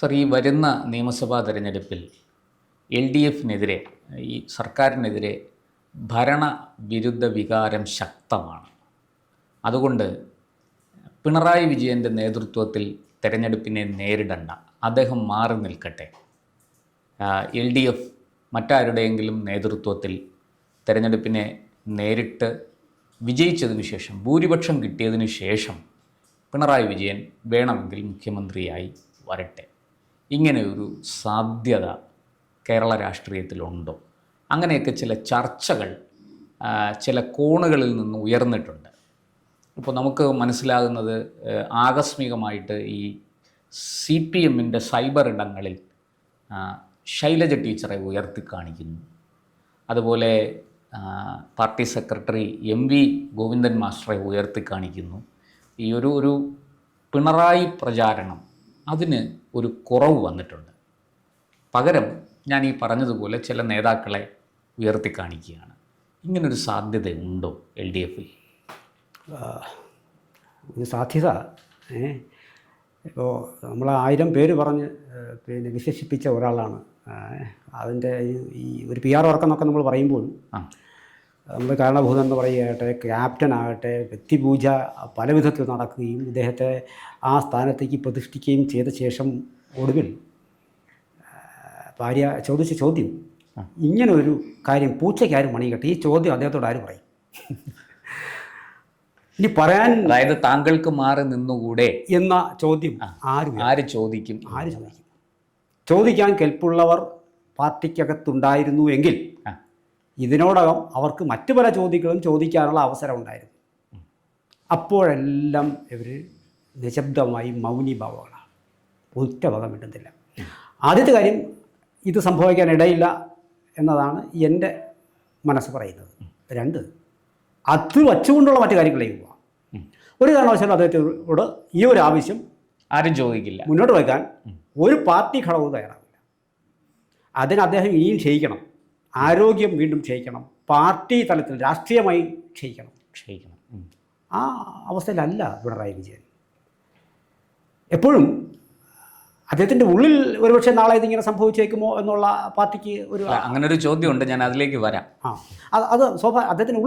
Sir, ഈ വരുന്ന നിയമസഭാ തെരഞ്ഞെടുപ്പിൽ LDFനെതിരെ, ഈ സർക്കാരിനെതിരെ ഭരണവിരുദ്ധ വികാരം ശക്തമാണ്. അതുകൊണ്ട് പിണറായി വിജയൻ്റെ നേതൃത്വത്തിൽ തെരഞ്ഞെടുപ്പിനെ നേരിടണ്ട, അദ്ദേഹം മാറി നിൽക്കട്ടെ. LDF മറ്റാരുടെയെങ്കിലും നേതൃത്വത്തിൽ തെരഞ്ഞെടുപ്പിനെ നേരിട്ട് വിജയിച്ചതിനു ശേഷം, ഭൂരിപക്ഷം കിട്ടിയതിനു ശേഷം പിണറായി വിജയൻ വേണമെങ്കിൽ മുഖ്യമന്ത്രിയായി വരട്ടെ. ഇങ്ങനെ ഒരു സാധ്യത കേരള രാഷ്ട്രീയത്തിലുണ്ടോ? അങ്ങനെയൊക്കെ ചില ചർച്ചകൾ ചില കോണുകളിൽ നിന്ന് ഉയർന്നിട്ടുണ്ട്. ഇപ്പോൾ നമുക്ക് മനസ്സിലാകുന്നത് ആകസ്മികമായിട്ട് ഈ CPMൻ്റെ സൈബർ ഇടങ്ങളിൽ ശൈലജ ടീച്ചറെ ഉയർത്തി കാണിക്കുന്നു. അതുപോലെ പാർട്ടി സെക്രട്ടറി MV ഗോവിന്ദൻ മാസ്റ്ററെ ഉയർത്തി കാണിക്കുന്നു. ഈ ഒരു പിണറായി പ്രചാരണം അതിന് ഒരു കുറവ് വന്നിട്ടുണ്ട്. പകരം ഞാൻ ഈ പറഞ്ഞതുപോലെ ചില നേതാക്കളെ ഉയർത്തി കാണിക്കുകയാണ്. ഇങ്ങനൊരു സാധ്യത ഉണ്ടോ LDFൽ? ഒരു സാധ്യത ഇപ്പോൾ നമ്മൾ 1000 പേര് പറഞ്ഞ് വിശേഷിപ്പിച്ച ഒരാളാണ്. അതിൻ്റെ ഈ ഒരു PR വർക്കെന്നൊക്കെ നമ്മൾ പറയുമ്പോൾ നമ്മൾ കാരണഭൂതം എന്ന് പറയുകയാകട്ടെ, ക്യാപ്റ്റൻ ആകട്ടെ, വ്യക്തിപൂജ പല വിധത്തിൽ നടക്കുകയും ഇദ്ദേഹത്തെ ആ സ്ഥാനത്തേക്ക് പ്രതിഷ്ഠിക്കുകയും ചെയ്ത ശേഷം ഒടുവിൽ ഭാര്യ ചോദിച്ച ചോദ്യം, ഇങ്ങനൊരു കാര്യം പൂച്ചയ്ക്കാരും മണി കെട്ടി, ഈ ചോദ്യം അദ്ദേഹത്തോട് ആര് പറയും? ഇനി പറയാൻ, അതായത് താങ്കൾക്ക് മാറി നിന്നുകൂടെ എന്ന ചോദ്യം ആര് ചോദിക്കും? ചോദിക്കാൻ കെൽപ്പുള്ളവർ പാർട്ടിക്കകത്തുണ്ടായിരുന്നു എങ്കിൽ ഇതിനോടകം അവർക്ക് മറ്റു പല ചോദ്യങ്ങളും ചോദിക്കാനുള്ള അവസരം ഉണ്ടായിരുന്നു. അപ്പോഴെല്ലാം ഇവർ നിശബ്ദമായി മൗനീഭാവങ്ങളാണ്, ഒറ്റ വകം കിട്ടുന്നില്ല. ആദ്യത്തെ കാര്യം, ഇത് സംഭവിക്കാനിടയില്ല എന്നതാണ് എൻ്റെ മനസ്സ് പറയുന്നത്. 2, അത് വച്ചുകൊണ്ടുള്ള മറ്റു കാര്യങ്ങളിലേക്ക് പോവാം. ഒരു കാരണവശാലും അദ്ദേഹത്തോട് ഈ ഒരു ആവശ്യം ആരും ചോദിക്കില്ല, മുന്നോട്ട് വയ്ക്കാൻ ഒരു പാർട്ടി ഘടകവും തയ്യാറാവില്ല. അതിന് അദ്ദേഹം ഇനിയും ക്ഷയിക്കണം, ആരോഗ്യം വീണ്ടും ക്ഷയിക്കണം, പാർട്ടി തലത്തിൽ രാഷ്ട്രീയമായി ക്ഷയിക്കണം. ആ അവസ്ഥയിലല്ല പിണറായി വിജയൻ. എപ്പോഴും അദ്ദേഹത്തിൻ്റെ ഉള്ളിൽ ഒരുപക്ഷെ നാളെ ഇതിങ്ങനെ സംഭവിച്ചേക്കുമോ എന്നുള്ള പാർട്ടിക്ക് അങ്ങനെ ഒരു ചോദ്യമുണ്ട്. ഞാൻ അതിലേക്ക് വരാം. അത് അദ്ദേഹത്തിൻ്റെ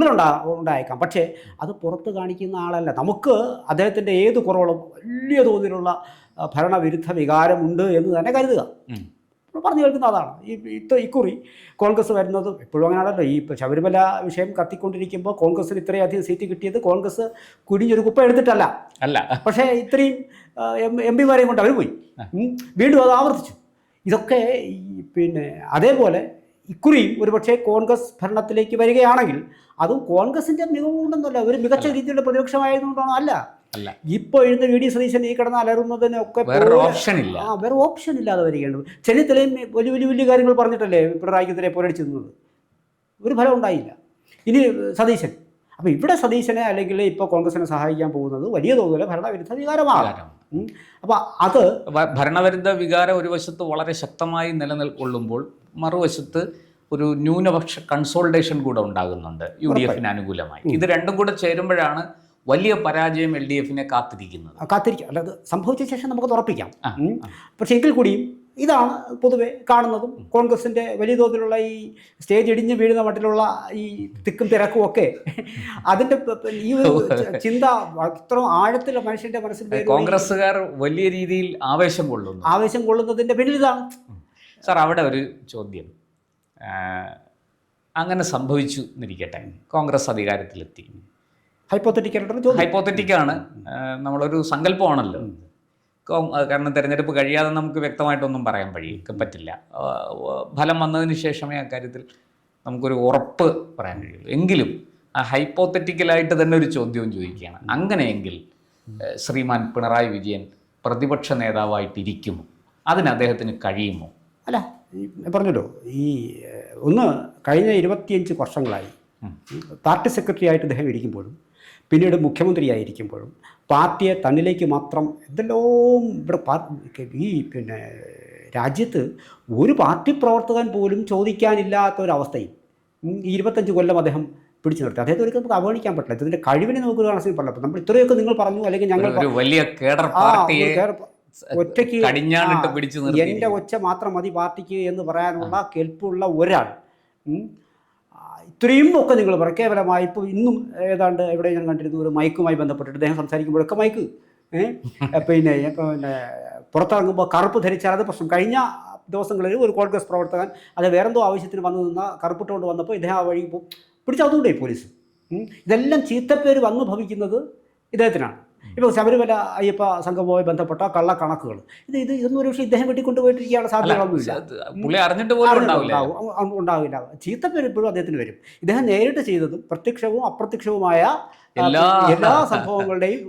ഉണ്ടായേക്കാം. പക്ഷേ അത് പുറത്ത് കാണിക്കുന്ന ആളല്ല. നമുക്ക് അദ്ദേഹത്തിൻ്റെ ഏത് കുറവുകളും വലിയ തോതിലുള്ള ഭരണവിരുദ്ധ വികാരമുണ്ട് എന്ന് തന്നെ കരുതുക. പറഞ്ഞു കേൾക്കുന്ന അതാണ്. ഇക്കുറി കോൺഗ്രസ് വരുന്നത് എപ്പോഴും അങ്ങനെയാണല്ലോ. ഈ ശബരിമല വിഷയം കത്തിക്കൊണ്ടിരിക്കുമ്പോൾ കോൺഗ്രസിന് ഇത്രയധികം സീറ്റ് കിട്ടിയത് കോൺഗ്രസ് കുടിഞ്ഞൊരു കുപ്പ എടുത്തിട്ടല്ല, പക്ഷേ ഇത്രയും MP-മാരെയും കൊണ്ട് അവർ പോയി, വീണ്ടും അത് ആവർത്തിച്ചു. ഇതൊക്കെ അതേപോലെ ഇക്കുറിയും ഒരുപക്ഷെ കോൺഗ്രസ് ഭരണത്തിലേക്ക് വരികയാണെങ്കിൽ അതും കോൺഗ്രസിൻ്റെ മികവ് കൊണ്ടൊന്നുമല്ല, ഒരു മികച്ച രീതിയിലുള്ള പ്രതിപക്ഷമായതുകൊണ്ടാണോ? അല്ല. ഇപ്പോൾ എഴുന്ന VD സതീശൻ ഈ കിടന്ന് അലറുന്നതിനൊക്കെ വേറെ ഓപ്ഷൻ ഇല്ലാതെ വരികയാണ്. ചെന്നിത്തലയും വലിയ കാര്യങ്ങൾ പറഞ്ഞിട്ടല്ലേ പിണറായിക്കെതിരെ പോരടിച്ചു നിന്നത്. ഒരു ഫലം ഉണ്ടായില്ല. ഇനി സതീശൻ, അപ്പോൾ ഇവിടെ സതീശനെ അല്ലെങ്കിൽ ഇപ്പോൾ കോൺഗ്രസിനെ സഹായിക്കാൻ പോകുന്നത് വലിയ തോതിൽ ഭരണവിരുദ്ധ വികാരമാണ്. അപ്പോൾ അത് ഭരണവിരുദ്ധ വികാരം ഒരു വശത്ത് വളരെ ശക്തമായി നിലനിൽക്കൊള്ളുമ്പോൾ മറുവശത്ത് ഒരു ന്യൂനപക്ഷ കൺസോൾട്ടേഷൻ കൂടെ ഉണ്ടാകുന്നുണ്ട് UDFന് അനുകൂലമായി. ഇത് രണ്ടും കൂടെ ചേരുമ്പോഴാണ് വലിയ പരാജയം LDFനെ കാത്തിരിക്കും. അല്ലാതെ സംഭവിച്ച ശേഷം നമുക്ക് ഉറപ്പിക്കാം. പക്ഷേ എങ്കിൽ കൂടിയും ഇതാണ് പൊതുവെ കാണുന്നതും. കോൺഗ്രസിൻ്റെ വലിയ തോതിലുള്ള ഈ സ്റ്റേജ് ഇടിഞ്ഞ് വീഴുന്ന മട്ടിലുള്ള ഈ തിക്കും തിരക്കും ഒക്കെ അതിൻ്റെ ഈ ഒരു ചിന്ത അത്ര ആഴത്തിലുള്ള മനുഷ്യൻ്റെ മനസ്സിൽ കോൺഗ്രസ്സുകാർ വലിയ രീതിയിൽ ആവേശം കൊള്ളുന്നതിൻ്റെ പിന്നിൽ ഇതാണ്. സാർ, അവിടെ ഒരു ചോദ്യം, അങ്ങനെ സംഭവിച്ചു എന്നിരിക്കട്ടെ, കോൺഗ്രസ് അധികാരത്തിലെത്തി, ഹൈപ്പോത്തറ്റിക്കാണ്, നമ്മളൊരു സങ്കല്പമാണല്ലോ. കാരണം തെരഞ്ഞെടുപ്പ് കഴിയാതെ നമുക്ക് വ്യക്തമായിട്ടൊന്നും പറയാൻ പറ്റില്ല. ഫലം വന്നതിന് ശേഷമേ അക്കാര്യത്തിൽ നമുക്കൊരു ഉറപ്പ് പറയാൻ കഴിയുള്ളൂ. എങ്കിലും ആ ഹൈപ്പോത്തറ്റിക്കലായിട്ട് തന്നെ ഒരു ചോദ്യവും ചോദിക്കുകയാണ്. അങ്ങനെയെങ്കിൽ ശ്രീമാൻ പിണറായി വിജയൻ പ്രതിപക്ഷ നേതാവായിട്ടിരിക്കുമോ? അതിന് അദ്ദേഹത്തിന് കഴിയുമോ? അല്ല, പറഞ്ഞല്ലോ, ഈ ഒന്ന് കഴിഞ്ഞ 25 വർഷങ്ങളായി പാർട്ടി സെക്രട്ടറി ആയിട്ട് അദ്ദേഹം ഇരിക്കുമ്പോഴും പിന്നീട് മുഖ്യമന്ത്രിയായിരിക്കുമ്പോഴും പാർട്ടിയെ തന്നിലേക്ക് മാത്രം എന്തെല്ലോ ഇവിടെ ഈ രാജ്യത്ത് ഒരു പാർട്ടി പ്രവർത്തകൻ പോലും ചോദിക്കാനില്ലാത്തൊരവസ്ഥയും 25 കൊല്ലം അദ്ദേഹം പിടിച്ചു നിർത്തി. അദ്ദേഹത്തെ ഒരിക്കലും നമുക്ക് അവഗണിക്കാൻ പറ്റില്ല. ഇതിൻ്റെ കഴിവിനെ നമുക്ക് കാണാൻ പറ്റില്ല. നമ്മൾ ഇത്രയൊക്കെ നിങ്ങൾ പറഞ്ഞു, അല്ലെങ്കിൽ ഞങ്ങൾ വലിയ ഒറ്റയ്ക്ക് കടിഞ്ഞാണിട്ട് പിടിച്ചു നിർത്തി എൻ്റെ ഒച്ച മാത്രം മതി പാർട്ടിക്ക് എന്ന് പറയാനുള്ള കെൽപ്പുള്ള ഒരാൾ. ഇത്രയും ഒക്കെ നിങ്ങൾ പറയും കേവലമായി ഇപ്പോൾ ഇന്നും ഏതാണ്ട് എവിടെ ഞാൻ കണ്ടിരുന്നു ഒരു മൈക്കുമായി ബന്ധപ്പെട്ടിട്ട് അദ്ദേഹം സംസാരിക്കുമ്പോഴൊക്കെ മൈക്ക് പിന്നെ പുറത്തിറങ്ങുമ്പോൾ കറുപ്പ് ധരിച്ചാൽ അത് പ്രശ്നം. കഴിഞ്ഞ ദിവസങ്ങളിൽ ഒരു കോൺഗ്രസ് പ്രവർത്തകൻ അത് വേറെന്തോ ആവശ്യത്തിന് വന്നു നിന്ന കറുപ്പിട്ടുകൊണ്ട് വന്നപ്പോൾ ഇദ്ദേഹം ആ വഴി പിടിച്ചതുകൊണ്ടേ പോലീസ്. ഇതെല്ലാം ചീത്തപ്പേര് വന്നു ഭവിക്കുന്നത് ഇദ്ദേഹത്തിനാണ്. ഇപ്പോൾ ശബരിമല അയ്യപ്പ സംഘവുമായി ബന്ധപ്പെട്ട കള്ളക്കണക്കുകൾ ഇതൊന്നും ഒരു പക്ഷേ ഇദ്ദേഹം വെട്ടിക്കൊണ്ടുപോയിട്ടിരിക്കാനുള്ള സാധ്യതകളൊന്നുമില്ല. ഉണ്ടാവില്ല. ചീത്തപ്പേര് ഇപ്പോഴും അദ്ദേഹത്തിന് വരും. ഇദ്ദേഹം നേരിട്ട് ചെയ്തതും പ്രത്യക്ഷവും അപ്രത്യക്ഷവുമായ എല്ലാ സംഭവങ്ങളുടെയും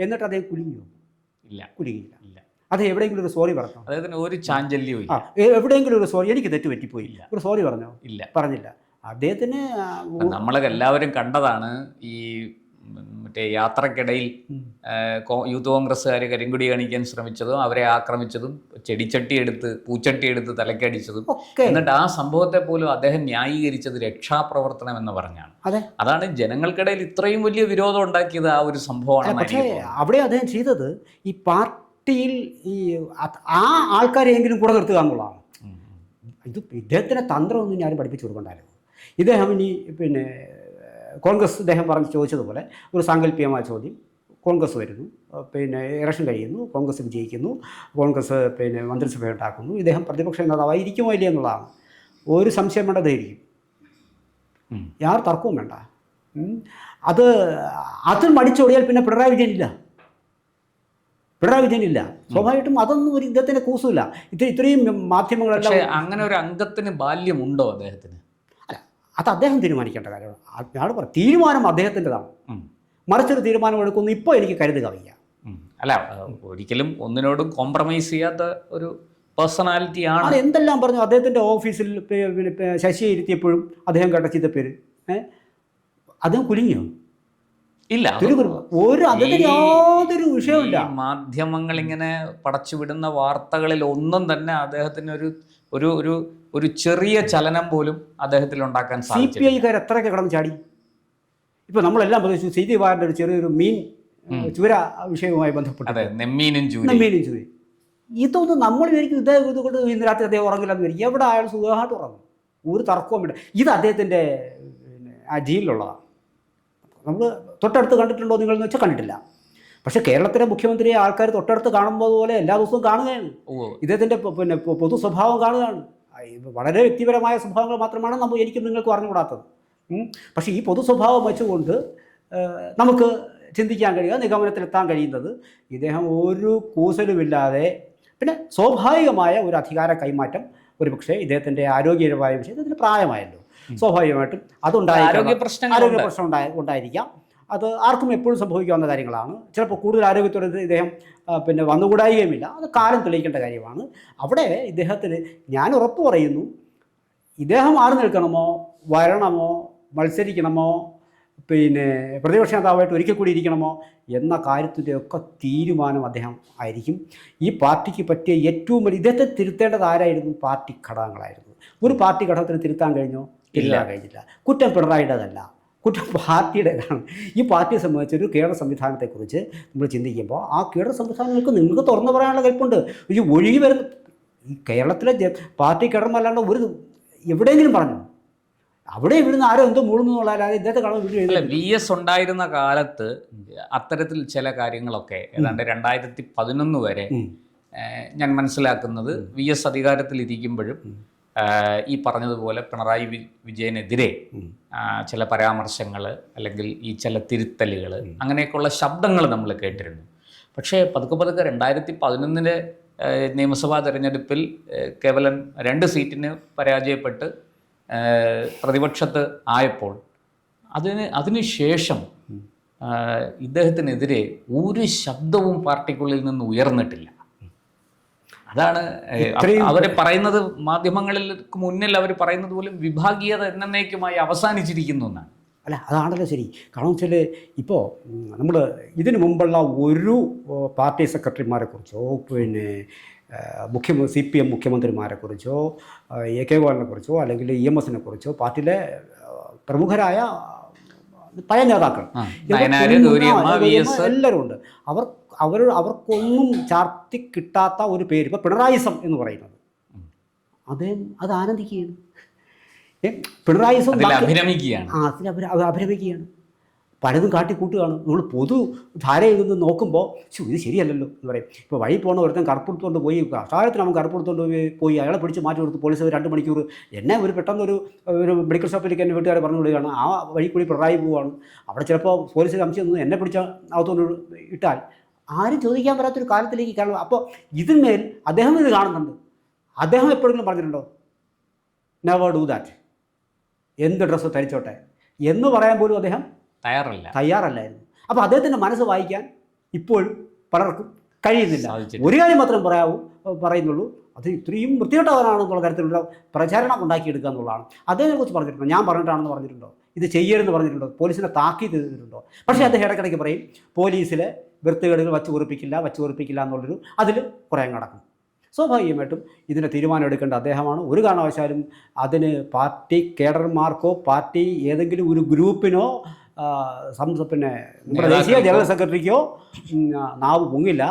എന്നിട്ട് അദ്ദേഹം കുലുങ്ങിയില്ല. അത് എവിടെയെങ്കിലും ഒരു സോറി പറഞ്ഞോ? ഒരു ചാഞ്ചല്യവും എവിടെയെങ്കിലും ഒരു സോറി, എനിക്ക് തെറ്റ് പറ്റിപ്പോയി, ഒരു സോറി പറഞ്ഞോ? പറഞ്ഞില്ല. അദ്ദേഹത്തിന് നമ്മളൊക്കെ എല്ലാവരും കണ്ടതാണ് ഈ മറ്റേ യാത്രക്കിടയിൽ യൂത്ത് കോൺഗ്രസ്സുകാർ കരിങ്കുടി കാണിക്കാൻ ശ്രമിച്ചതും അവരെ ആക്രമിച്ചതും പൂച്ചട്ടി എടുത്ത് തലക്കടിച്ചതും. എന്നിട്ട് ആ സംഭവത്തെ പോലും അദ്ദേഹം ന്യായീകരിച്ചത് രക്ഷാപ്രവർത്തനം എന്ന് പറഞ്ഞാണ്. അതാണ് ജനങ്ങൾക്കിടയിൽ ഇത്രയും വലിയ വിരോധം ഉണ്ടാക്കിയത് ആ ഒരു സംഭവമാണ്. പക്ഷേ അവിടെ അദ്ദേഹം ചെയ്തത് ഈ പാർട്ടിയിൽ ഈ ആ ആൾക്കാരെയെങ്കിലും കൂടെ നിർത്തുക എന്നുള്ളതാണ്. ഇത് ഇദ്ദേഹത്തിൻ്റെ തന്ത്രമൊന്നും ഞാനും പഠിപ്പിച്ചു കൊടുക്കണ്ടായിരുന്നു. ഇദ്ദേഹം ഇനി പിന്നെ കോൺഗ്രസ് ഇദ്ദേഹം ചോദിച്ചതുപോലെ ഒരു സാങ്കല്പികമായ ചോദ്യം. കോൺഗ്രസ് വരുന്നു, പിന്നെ ഇലക്ഷൻ കഴിയുന്നു, കോൺഗ്രസ് വിജയിക്കുന്നു, കോൺഗ്രസ് പിന്നെ മന്ത്രിസഭ ഉണ്ടാക്കുന്നു, ഇദ്ദേഹം പ്രതിപക്ഷ നേതാവായി ഇരിക്കുമോ ഇല്ല എന്നുള്ളതാണ്. ഒരു സംശയം വേണ്ട, ധൈര്യം, യാതൊരു തർക്കവും വേണ്ട. അത് മടിച്ചോടിയാൽ പിന്നെ പിണറായി വിജയനില്ല. സ്വാഭാവികമായിട്ടും അതൊന്നും ഒരു ഇദ്ദേഹത്തിന് കൂസുമില്ല. ഇത്രയും മാധ്യമങ്ങളെല്ലാം. അങ്ങനെ ഒരു അംഗത്തിന് ബാല്യമുണ്ടോ അദ്ദേഹത്തിന്? അത് അദ്ദേഹം തീരുമാനിക്കേണ്ട കാര്യമാണ്. ഞാൻ പറയാം, തീരുമാനം അദ്ദേഹത്തിൻ്റെതാണ്. മറിച്ചൊരു തീരുമാനം എടുക്കുന്നു ഇപ്പോൾ എനിക്ക് കരുതുക വയ്യ. അല്ല, ഒരിക്കലും ഒന്നിനോടും കോംപ്രമൈസ് ചെയ്യാത്ത ഒരു പേഴ്സണാലിറ്റിയാണ്. അത് എന്തെല്ലാം പറഞ്ഞു. അദ്ദേഹത്തിൻ്റെ ഓഫീസിൽ ശശിയെ ഇരുത്തിയപ്പോഴും അദ്ദേഹം കേട്ട ചീത്തപ്പേര്. അദ്ദേഹം കുലുങ്ങിയോ? ഇല്ല. അദ്ദേഹത്തിന് യാതൊരു വിഷയമില്ല. മാധ്യമങ്ങൾ ഇങ്ങനെ പടച്ചുവിടുന്ന വാർത്തകളിൽ ഒന്നും തന്നെ അദ്ദേഹത്തിന് ഒരു ചെറിയ ചലനം പോലും അദ്ദേഹത്തിൽ ഉണ്ടാക്കാൻ സാധിച്ചു. CPI-കാർ എത്രയൊക്കെ കടന്ന് ചാടി. ഇപ്പോൾ നമ്മളെല്ലാം പ്രതീക്ഷിച്ചു CPI-കാരൻ്റെ ഒരു ചെറിയൊരു മീൻ ചൂര വിഷയവുമായി ബന്ധപ്പെട്ട് നെമ്മീനും ചൂര. ഇതൊന്നും നമ്മൾ വിചാരിക്കും ഇതുകൊണ്ട് ഇന്ന് രാത്രി അദ്ദേഹം ഉറങ്ങില്ലെന്ന് വിചാരിക്കും. എവിടെ അയാൾ സുഖമായിട്ട് ഉറങ്ങും, ഒരു തർക്കവും വേണ്ട. ഇത് അദ്ദേഹത്തിൻ്റെ ആ ജീനിലുള്ളതാണ്. നമ്മൾ തൊട്ടടുത്ത് കണ്ടിട്ടുണ്ടോ നിങ്ങളെന്ന് വെച്ചാൽ കണ്ടിട്ടില്ല. പക്ഷേ കേരളത്തിലെ മുഖ്യമന്ത്രിയെ ആൾക്കാർ തൊട്ടടുത്ത് കാണുമ്പോൾ പോലെ എല്ലാ ദിവസവും കാണുകയാണ്. ഇദ്ദേഹത്തിൻ്റെ പിന്നെ പൊതു സ്വഭാവം കാണുകയാണ്. വളരെ വ്യക്തിപരമായ സ്വഭാവങ്ങൾ മാത്രമാണ് എനിക്കും നിങ്ങൾക്കും അറിഞ്ഞുകൂടാത്തത്. പക്ഷേ ഈ പൊതു സ്വഭാവം വെച്ചുകൊണ്ട് നമുക്ക് ചിന്തിക്കാൻ കഴിയുക, നിഗമനത്തിലെത്താൻ കഴിയുന്നത് ഇദ്ദേഹം ഒരു കൂസലുമില്ലാതെ, പിന്നെ സ്വാഭാവികമായ ഒരു അധികാര കൈമാറ്റം ഒരു പക്ഷേ ഇദ്ദേഹത്തിൻ്റെ ആരോഗ്യപരമായ വിഷയം, ഇദ്ദേഹത്തിന് പ്രായമായല്ലോ, സ്വാഭാവികമായിട്ടും ആരോഗ്യ പ്രശ്നം ഉണ്ടായിരിക്കാം. അത് ആർക്കും എപ്പോഴും സംഭവിക്കാവുന്ന കാര്യങ്ങളാണ്. ചിലപ്പോൾ കൂടുതൽ ആരോഗ്യത്തോടെ ഇദ്ദേഹം പിന്നെ വന്നുകൂടായികയുമില്ല. അത് കാലം തെളിയിക്കേണ്ട കാര്യമാണ്. അവിടെ ഇദ്ദേഹത്തിന് ഞാൻ ഉറപ്പ് പറയുന്നു, ഇദ്ദേഹം മാറി നിൽക്കണമോ, വരണമോ, മത്സരിക്കണമോ, പിന്നെ പ്രതിപക്ഷ നേതാവായിട്ട് ഒരിക്കൽ കൂടി ഇരിക്കണമോ എന്ന കാര്യത്തിൻ്റെയൊക്കെ തീരുമാനം അദ്ദേഹം ആയിരിക്കും. ഈ പാർട്ടിക്ക് പറ്റിയ ഏറ്റവും വലിയ ഇദ്ദേഹത്തെ തിരുത്തേണ്ടത് ആരായിരുന്നു? പാർട്ടി ഘടകങ്ങളായിരുന്നു. ഒരു പാർട്ടി ഘടകത്തിന് തിരുത്താൻ കഴിഞ്ഞോ? തിരുത്താൻ കഴിഞ്ഞില്ല. കുറ്റം പിണറായിയുടേതല്ല, കുറ്റം പാർട്ടിയുടേതാണ്. ഈ പാർട്ടിയെ സംബന്ധിച്ചൊരു കേഡർ സംവിധാനത്തെക്കുറിച്ച് നമ്മൾ ചിന്തിക്കുമ്പോൾ ആ കേഡർ സംവിധാനങ്ങൾക്ക് നിങ്ങൾക്ക് തുറന്നു പറയാനുള്ള കൽപ്പുണ്ട്. ഈ ഒഴുകി വരുന്ന ഈ കേരളത്തിലെ പാർട്ടി കേഡർമല്ലാണ്ട് ഒരു എവിടെയെങ്കിലും പറഞ്ഞു അവിടെ ഇവിടുന്ന് ആരോ എന്തോ മൂളുന്നു എന്നുള്ളതല്ലാതെ ഇദ്ദേഹത്തെ കാണാൻ VS ഉണ്ടായിരുന്ന കാലത്ത് അത്തരത്തിൽ ചില കാര്യങ്ങളൊക്കെ ഏതാണ്ട് 2011 വരെ ഞാൻ മനസ്സിലാക്കുന്നത് VS അധികാരത്തിലിരിക്കുമ്പോഴും ഈ പറഞ്ഞതുപോലെ പിണറായി വിജയനെതിരെ ചില പരാമർശങ്ങൾ അല്ലെങ്കിൽ ഈ ചില തിരുത്തലുകൾ അങ്ങനെയൊക്കെയുള്ള ശബ്ദങ്ങൾ നമ്മൾ കേട്ടിരുന്നു. പക്ഷേ പതുക്കെ 2011 നിയമസഭാ തെരഞ്ഞെടുപ്പിൽ കേവലം 2 സീറ്റിന് പരാജയപ്പെട്ട് പ്രതിപക്ഷത്ത് ആയപ്പോൾ അതിനുശേഷം ഇദ്ദേഹത്തിനെതിരെ ഒരു ശബ്ദവും പാർട്ടിക്കുള്ളിൽ നിന്ന് ഉയർന്നിട്ടില്ല. അതാണ് അവർ പറയുന്നത്. മാധ്യമങ്ങൾക്ക് മുന്നിൽ അവർ പറയുന്നത് പോലും വിഭാഗീയത എന്നേക്കുമായി അവസാനിച്ചിരിക്കുന്നു എന്നാണ്. അല്ല, അതാണല്ലോ ശരി. കാരണം വെച്ചാൽ ഇപ്പോൾ നമ്മൾ ഇതിനു മുമ്പുള്ള ഒരു പാർട്ടി സെക്രട്ടറിമാരെക്കുറിച്ചോ പിന്നെ CPM മുഖ്യമന്ത്രിമാരെക്കുറിച്ചോ AK ഗോപാലിനെക്കുറിച്ചോ അല്ലെങ്കിൽ EMSനെ കുറിച്ചോ പാർട്ടിയിലെ പ്രമുഖരായ പഴയ നേതാക്കൾ എല്ലാവരും ഉണ്ട്. അവർക്കൊന്നും ചാർത്തി കിട്ടാത്ത ഒരു പേര് ഇപ്പോൾ പിണറായിസം എന്ന് പറയുന്നത് അദ്ദേഹം അത് ആനന്ദിക്കുകയാണ്. പിണറായിസം അഭിരമിക്കുകയാണ്. അഭിരമിക്കുകയാണ്, പലതും കാട്ടിക്കൂട്ടുകയാണ്. നമ്മൾ പൊതു ധാരയിൽ നിന്ന് നോക്കുമ്പോൾ ഇത് ശരിയല്ലല്ലോ എന്ന് പറയും. ഇപ്പോൾ വഴി പോകുന്ന ഒരുത്തൻ കറുപ്പെടുത്തുകൊണ്ട് പോയി, കഷായത്തിന് അവൻ കറുപ്പെടുത്തുകൊണ്ട് പോയി അയാളെ പിടിച്ച് മാറ്റി കൊടുത്ത് പോലീസ് 2 മണിക്കൂർ എന്നെ പെട്ടെന്നൊരു മെഡിക്കൽ ഷോപ്പിലേക്ക് എൻ്റെ വീട്ടുകാരെ പറഞ്ഞു വിടുകയാണ്. ആ വഴി കൂടി പിണറായി പോവുകയാണ്. അവിടെ ചിലപ്പോൾ പോലീസ് സംശയം നിന്ന് എന്നെ പിടിച്ച അകത്തോണ്ട് ഇട്ടാൽ ആരും ചോദിക്കാൻ വരാത്തൊരു കാലത്തിലേക്ക് കാണും. അപ്പോൾ ഇതിന്മേൽ അദ്ദേഹം ഇത് കാണുന്നുണ്ട്. അദ്ദേഹം എപ്പോഴെങ്കിലും പറഞ്ഞിട്ടുണ്ടോ നെവർ ഡു ദാറ്റ്, എന്ത് ഡ്രസ്സ് ധരിച്ചോട്ടെ എന്ന് പറയാൻ പോലും അദ്ദേഹം തയ്യാറല്ലായിരുന്നു. അപ്പോൾ അദ്ദേഹത്തിൻ്റെ മനസ്സ് വായിക്കാൻ ഇപ്പോൾ പലർക്കും കഴിയുന്നില്ല. ഒരു കാര്യം മാത്രം പറയുന്നുള്ളൂ, അത് ഇത്രയും വൃത്തികെട്ടവനാണെന്നുള്ള തരത്തിലുള്ള പ്രചാരണം ഉണ്ടാക്കിയെടുക്കുക എന്നുള്ളതാണ്. അദ്ദേഹത്തെക്കുറിച്ച് പറഞ്ഞിട്ടുണ്ടോ, ഞാൻ പറഞ്ഞിട്ടാണെന്ന് പറഞ്ഞിട്ടുണ്ടോ, ഇത് ചെയ്യരുതെന്ന് പറഞ്ഞിട്ടുണ്ടോ, പോലീസിനെ താക്കീത് ചെയ്തിട്ടുണ്ടോ? പക്ഷേ അദ്ദേഹം ഇടയ്ക്കിടയ്ക്ക് പറയും പോലീസിലെ വൃത്തികേടുകൾ വച്ച് ഉറപ്പിക്കില്ല എന്നുള്ളൊരു അതിൽ കുറേ നടക്കും. സ്വാഭാവികമായിട്ടും ഇതിന് തീരുമാനം എടുക്കേണ്ട അദ്ദേഹമാണ്. ഒരു കാരണവശാലും അതിന് പാർട്ടി കേഡർമാർക്കോ പാർട്ടി ഏതെങ്കിലും ഒരു ഗ്രൂപ്പിനോ പിന്നെ നമ്മുടെ ദേശീയ ജനറൽ സെക്രട്ടറിക്കോ നാവ് പൊങ്ങില്ല.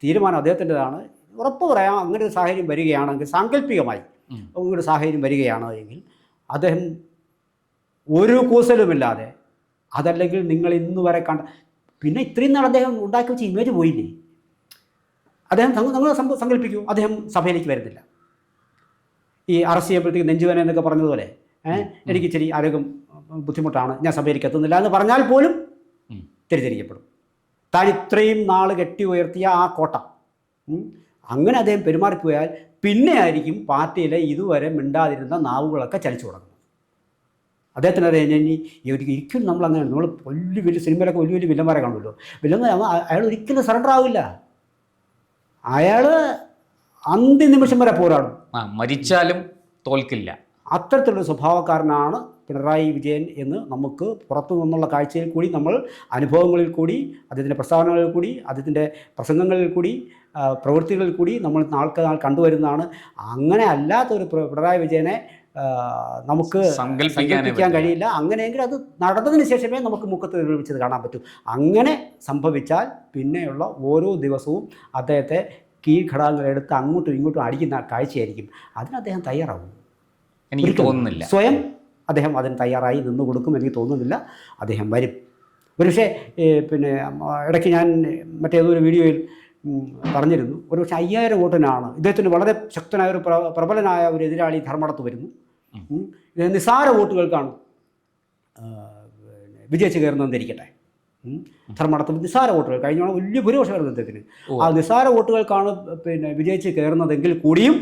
തീരുമാനം അദ്ദേഹത്തിൻ്റെതാണ്. ഉറപ്പ് പറയാം, അങ്ങനെ ഒരു സാഹചര്യം വരികയാണെങ്കിൽ, സാങ്കല്പികമായി അങ്ങനെ ഒരു സാഹചര്യം വരികയാണ് എങ്കിൽ അദ്ദേഹം ഒരു കൂസലുമില്ലാതെ, അതല്ലെങ്കിൽ നിങ്ങൾ ഇന്ന് വരെ കണ്ട, പിന്നെ ഇത്രയും നാൾ അദ്ദേഹം ഉണ്ടാക്കി വെച്ച ഇമേജ് പോയില്ലേ, അദ്ദേഹം നിങ്ങൾ സങ്കല്പിക്കൂ, അദ്ദേഹം സഭയിലേക്ക് വരുന്നില്ല. ഈ അറസ്റ്റ് ചെയ്യുമ്പോഴത്തേക്ക് നെഞ്ചുവേന എന്നൊക്കെ പറഞ്ഞതുപോലെ എനിക്ക് ഇച്ചിരി ആരോഗ്യം ബുദ്ധിമുട്ടാണ്, ഞാൻ സഭയിലേക്ക് എത്തുന്നില്ല എന്ന് പറഞ്ഞാൽ പോലും തിരിച്ചറിയപ്പെടും. താൻ ഇത്രയും നാൾ കെട്ടി ഉയർത്തിയ ആ കോട്ട അങ്ങനെ അദ്ദേഹം പെരുമാറിപ്പോയാൽ പിന്നെ ആയിരിക്കും പാർട്ടിയിലെ ഇതുവരെ മിണ്ടാതിരുന്ന നാവുകളൊക്കെ ചലിച്ചു തുടങ്ങുന്നത്. അദ്ദേഹത്തിനറിയാം ഒരിക്കലും നമ്മളങ്ങനെ, നമ്മൾ വലിയ സിനിമയിലൊക്കെ വലിയ വില്ലന്മാരെ കാണുമല്ലോ, വില്ലന്മാർ അയാൾ ഒരിക്കലും സറണ്ടർ ആവില്ല. അയാൾ അന്ത്യനിമിഷം വരെ പോരാടും, മരിച്ചാലും തോൽക്കില്ല. അത്തരത്തിലുള്ള സ്വഭാവക്കാരനാണ് പിണറായി വിജയൻ എന്ന് നമുക്ക് പുറത്തു നിന്നുള്ള കാഴ്ചയിൽ കൂടി, നമ്മൾ അനുഭവങ്ങളിൽ കൂടി, അദ്ദേഹത്തിൻ്റെ പ്രസ്താവനകളിൽ കൂടി, അദ്ദേഹത്തിൻ്റെ പ്രസംഗങ്ങളിൽ കൂടി, പ്രവൃത്തികളിൽ കൂടി നമ്മൾ നാൾക്ക് നാൾ കണ്ടുവരുന്നതാണ്. അങ്ങനെ അല്ലാത്തൊരു പിണറായി വിജയനെ നമുക്ക് സങ്കല്പിക്കാൻ കഴിയില്ല. അങ്ങനെയെങ്കിൽ അത് നടന്നതിന് ശേഷമേ നമുക്ക് മുഖത്ത് നിർമ്മിച്ചത് കാണാൻ പറ്റൂ. അങ്ങനെ സംഭവിച്ചാൽ പിന്നെയുള്ള ഓരോ ദിവസവും അദ്ദേഹത്തെ കീഴ്ഘടകങ്ങളെടുത്ത് അങ്ങോട്ടും ഇങ്ങോട്ടും അടിക്കുന്ന കാഴ്ചയായിരിക്കും. അതിന് അദ്ദേഹം തയ്യാറാവും, എനിക്ക് തോന്നുന്നില്ല. സ്വയം അദ്ദേഹം അതിന് തയ്യാറായി നിന്ന് കൊടുക്കും എനിക്ക് തോന്നുന്നില്ല. അദ്ദേഹം വരും. ഒരുപക്ഷെ പിന്നെ ഇടയ്ക്ക് ഞാൻ മറ്റേതൊരു വീഡിയോയിൽ പറഞ്ഞിരുന്നു, ഒരുപക്ഷെ 5000 വോട്ടിനാണ് ഇദ്ദേഹത്തിന് വളരെ ശക്തനായ ഒരു പ്രബലനായ ഒരു എതിരാളി ധർമ്മടത്ത് വരുന്നു. നിസാര വോട്ടുകൾക്കാണ് വിജയിച്ച് കയറുന്നതെന്നിരിക്കട്ടെ. ധർമ്മടത്ത് നിസാര വോട്ടുകൾ, കഴിഞ്ഞ വലിയ ഭൂരിപക്ഷമായിരുന്നു അദ്ദേഹത്തിന്. ആ നിസാര വോട്ടുകൾക്കാണ് പിന്നെ വിജയിച്ച് കയറുന്നതെങ്കിൽ കൂടിയും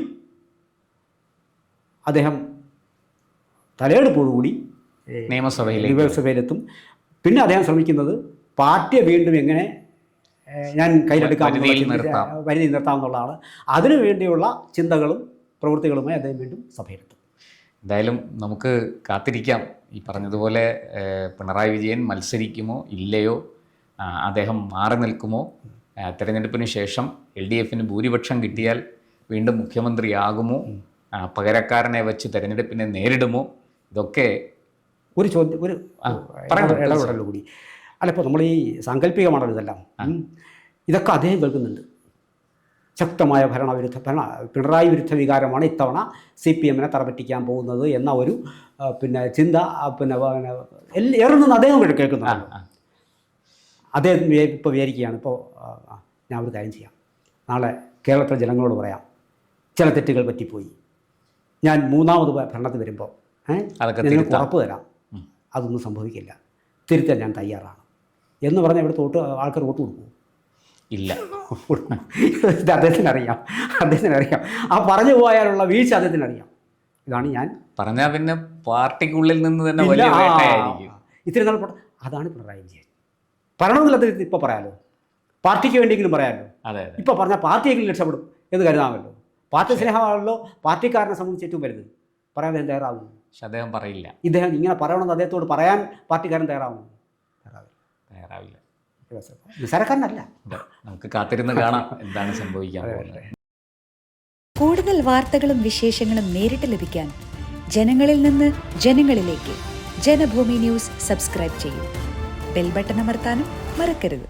അദ്ദേഹം തലയെടുപ്പോടുകൂടി നിയമസഭയിലെത്തും. പിന്നെ അദ്ദേഹം ശ്രമിക്കുന്നത് പാർട്ടിയെ വീണ്ടും എങ്ങനെ ഞാൻ കയ്യിലെടുക്കാം, പരിധി നിർത്താമെന്നുള്ളതാണ്. അതിനു വേണ്ടിയുള്ള ചിന്തകളും പ്രവൃത്തികളുമായി അദ്ദേഹം വീണ്ടും സഭയിലെത്തും. എന്തായാലും നമുക്ക് കാത്തിരിക്കാം. ഈ പറഞ്ഞതുപോലെ പിണറായി വിജയൻ മത്സരിക്കുമോ ഇല്ലയോ, അദ്ദേഹം മാറി നിൽക്കുമോ, തെരഞ്ഞെടുപ്പിന് ശേഷം LDFന് ഭൂരിപക്ഷം കിട്ടിയാൽ വീണ്ടും മുഖ്യമന്ത്രിയാകുമോ, പകരക്കാരനെ വെച്ച് തെരഞ്ഞെടുപ്പിനെ നേരിടുമോ, ഇതൊക്കെ ഒരു ചോദ്യം, ഒരു ഇടപെടൽ കൂടി അല്ല. ഇപ്പോൾ നമ്മൾ ഈ സാങ്കല്പികമാണല്ലോ ഇതെല്ലാം, ഇതൊക്കെ അദ്ദേഹം കേൾക്കുന്നുണ്ട്. ശക്തമായ പിണറായി വിരുദ്ധ വികാരമാണ് ഇത്തവണ CPMനെ തറപറ്റിക്കാൻ പോകുന്നത് എന്ന ഒരു പിന്നെ ചിന്ത പിന്നെ ഏറുന്നത് അദ്ദേഹം കേൾക്കുന്നുണ്ട്. അദ്ദേഹം ഇപ്പോൾ വിചാരിക്കുകയാണ്, ഇപ്പോൾ ഞാൻ ഒരു കാര്യം ചെയ്യാം, നാളെ കേരളത്തിലെ ജനങ്ങളോട് പറയാം, ചില തെറ്റുകൾ പറ്റിപ്പോയി, ഞാൻ 3ാമത് ഭരണത്തിൽ വരുമ്പോൾ നിങ്ങൾക്ക് ഉറപ്പ് തരാം അതൊന്നും സംഭവിക്കില്ല, തിരുത്താൻ ഞാൻ തയ്യാറാണ് എന്ന് പറഞ്ഞാൽ ഇവിടുത്തെ ആൾക്കാർ വോട്ട് കൊടുക്കും? ഇല്ല. ഇത് അദ്ദേഹത്തിനറിയാം. ആ പറഞ്ഞു പോയാലുള്ള വീഴ്ച അദ്ദേഹത്തിനറിയാം. ഇതാണ് ഞാൻ പറഞ്ഞാൽ പിന്നെ പാർട്ടിക്കുള്ളിൽ നിന്ന് തന്നെ വലിയ വേട്ടയായിരിക്കും. ഇത്തിരി നാൾ അതാണ് പിണറായി വിജയൻ. പറയണമെന്നില്ല ഇപ്പോൾ പറയാമല്ലോ, പാർട്ടിക്ക് വേണ്ടിയെങ്കിലും പറയാമല്ലോ. ഇപ്പോൾ പറഞ്ഞാൽ പാർട്ടിയെങ്കിലും രക്ഷപ്പെടും എന്ന് കരുതാമല്ലോ. പാർട്ടി സ്നേഹമാണല്ലോ പാർട്ടിക്കാരനെ സംബന്ധിച്ച് ഏറ്റവും വലുത്. പറയാൻ അദ്ദേഹം തയ്യാറാവുന്നു. പക്ഷെ അദ്ദേഹം പറയില്ല. ഇദ്ദേഹം ഇങ്ങനെ പറയണമെന്ന് അദ്ദേഹത്തോട് പറയാൻ പാർട്ടിക്കാരൻ തയ്യാറാവുന്നു? തയ്യാറാവില്ല. നിസ്സാരക്കാരനല്ല. നമുക്ക് കാത്തിരുന്ന് കാണാം എന്താണ് സംഭവിക്കാൻ പോകുന്നത്. കൂടുതൽ വാർത്തകളും വിശേഷങ്ങളും നേരിട്ട് ലഭിക്കാൻ ജനങ്ങളിൽ നിന്ന് ജനങ്ങളിലേക്ക് ജനഭൂമി ന്യൂസ് സബ്സ്ക്രൈബ് ചെയ്യൂ. ബെൽ ബട്ടൺ അമർത്താനും മറക്കരുത്.